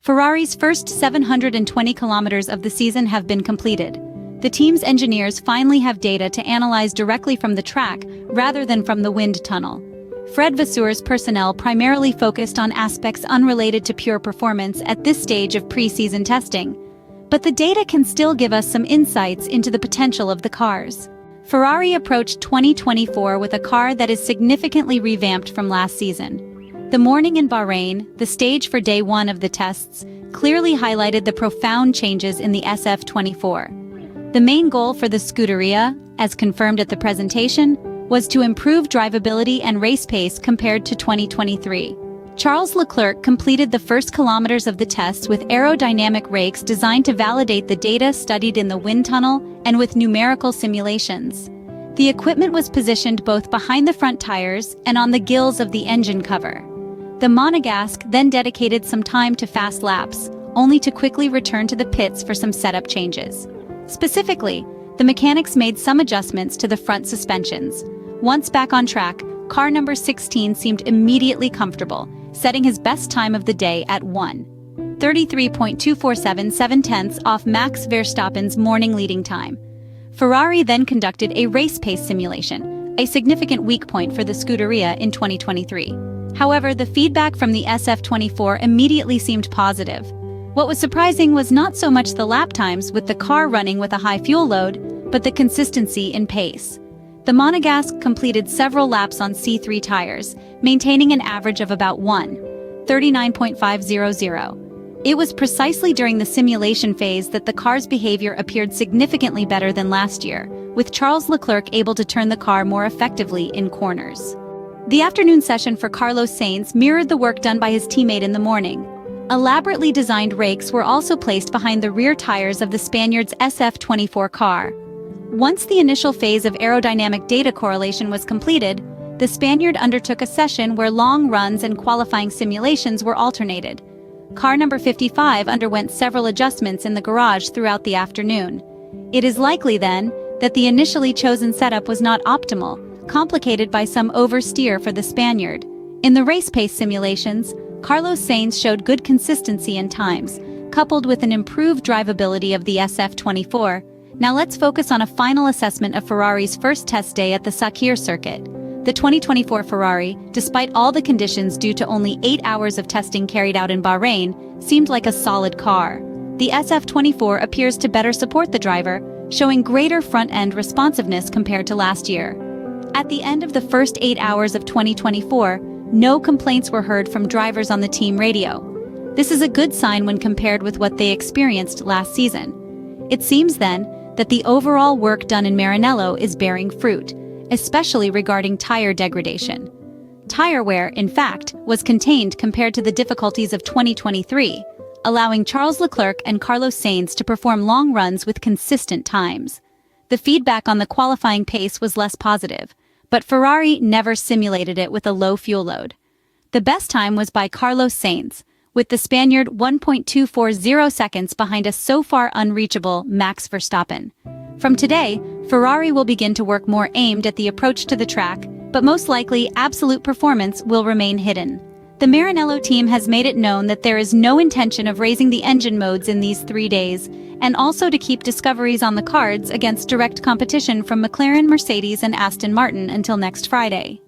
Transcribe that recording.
Ferrari's first 720 kilometers of the season have been completed. The team's engineers finally have data to analyze directly from the track rather than from the wind tunnel. Vasseur's personnel primarily focused on aspects unrelated to pure performance at this stage of pre-season testing. But the data can still give us some insights into the potential of the cars. Ferrari approached 2024 with a car that is significantly revamped from last season. The morning in Bahrain, the stage for day one of the tests, clearly highlighted the profound changes in the SF-24. The main goal for the Scuderia, as confirmed at the presentation, was to improve drivability and race pace compared to 2023. Charles Leclerc completed the first kilometers of the tests with aerodynamic rakes designed to validate the data studied in the wind tunnel and with numerical simulations. The equipment was positioned both behind the front tires and on the gills of the engine cover. The Monegasque then dedicated some time to fast laps, only to quickly return to the pits for some setup changes. Specifically, the mechanics made some adjustments to the front suspensions. Once back on track, car number 16 seemed immediately comfortable, setting his best time of the day at 1:33.247 off Max Verstappen's morning leading time. Ferrari then conducted a race pace simulation, a significant weak point for the Scuderia in 2023. However, the feedback from the SF-24 immediately seemed positive. What was surprising was not so much the lap times with the car running with a high fuel load, but the consistency in pace. The Monegasque completed several laps on C3 tires, maintaining an average of about 1:39.500. It was precisely during the simulation phase that the car's behavior appeared significantly better than last year, with Charles Leclerc able to turn the car more effectively in corners. The afternoon session for Carlos Sainz mirrored the work done by his teammate in the morning. Elaborately designed rakes were also placed behind the rear tires of the Spaniard's SF-24 car. Once the initial phase of aerodynamic data correlation was completed, the Spaniard undertook a session where long runs and qualifying simulations were alternated. Car number 55 underwent several adjustments in the garage throughout the afternoon. It is likely, then, that the initially chosen setup was not optimal, complicated by some oversteer for the Spaniard. In the race pace simulations, Carlos Sainz showed good consistency in times, coupled with an improved drivability of the SF-24. Now let's focus on a final assessment of Ferrari's first test day at the Sakhir circuit. The 2024 Ferrari, despite all the conditions due to only 8 hours of testing carried out in Bahrain, seemed like a solid car. The SF-24 appears to better support the driver, showing greater front-end responsiveness compared to last year. At the end of the first 8 hours of 2024, no complaints were heard from drivers on the team radio. This is a good sign when compared with what they experienced last season. It seems then that the overall work done in Maranello is bearing fruit, especially regarding tire degradation. Tire wear, in fact, was contained compared to the difficulties of 2023, allowing Charles Leclerc and Carlos Sainz to perform long runs with consistent times. The feedback on the qualifying pace was less positive, but Ferrari never simulated it with a low fuel load. The best time was by Carlos Sainz, with the Spaniard 1.240 seconds behind a so far unreachable Max Verstappen. From today, Ferrari will begin to work more aimed at the approach to the track, but most likely absolute performance will remain hidden. The Maranello team has made it known that there is no intention of raising the engine modes in these 3 days, and also to keep discoveries on the cards against direct competition from McLaren, Mercedes, and Aston Martin until next Friday.